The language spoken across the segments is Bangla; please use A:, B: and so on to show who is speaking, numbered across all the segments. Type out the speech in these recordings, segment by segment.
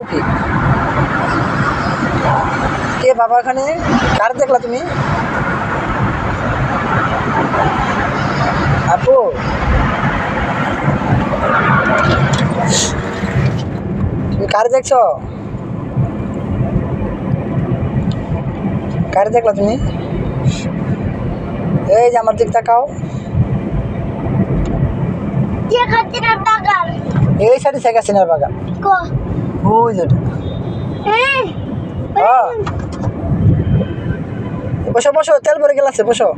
A: কি কে বাবা এখানে কার দেখলা তুমি? আপু তুমি কার দেখছো? কার দেখলা তুমি? এই যে আমার দিক তাকাও। এই সাইডে শেখ হাসিনার বাগান। ওই যে ওটা। হ্যাঁ বসো বসো, তেল ভরে গেলাছে, বসো।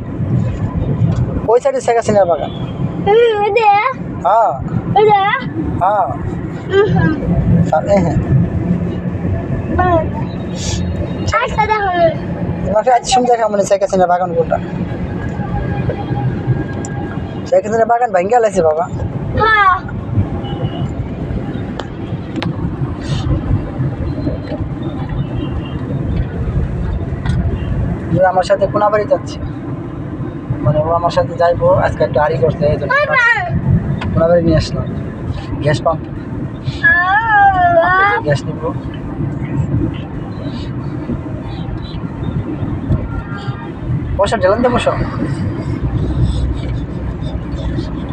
A: ওই সাইডে শেখ হাসিনার বাগান। হ্যাঁ হ্যাঁ সামনে। হ্যাঁ তোমাকে আজ শুনতে দেখা মনে শেখ হাসিনার বাগান কোনটা? শেখ হাসিনার বাগান ভাঙ্গা লাইছে বাবা। আমার সাথে কোনাবাড়ি যাচ্ছে, মানে ও আমার সাথে যাইবো আজকে, একটু আড়ি করছে, এই জন্য কোনাবাড়ি নিয়ে আসলাম। গ্যাস পাম্প, গ্যাস নিব। বসো, ঢেলান দিয়ে বসো।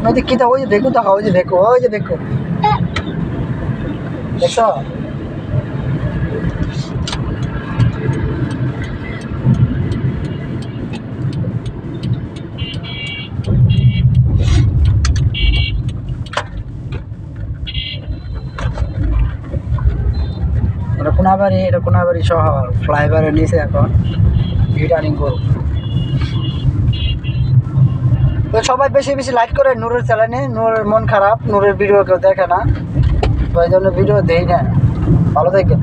A: নদী কি, ওই যে ভেকু দেখা, ওই যে ভেকু, ওই যে ভেকু দেখছো? এটা কোনাবাড়ি শহর, ফ্লাইওভারের নিচে এখন রিটার্নিং করব। তো সবাই বেশি বেশি লাইক করে নূরের চ্যানেলে। নূরের মন খারাপ, নূরের ভিডিও কেউ দেখে না, তো এই জন্য ভিডিও দেই না। ভালো থাকেন।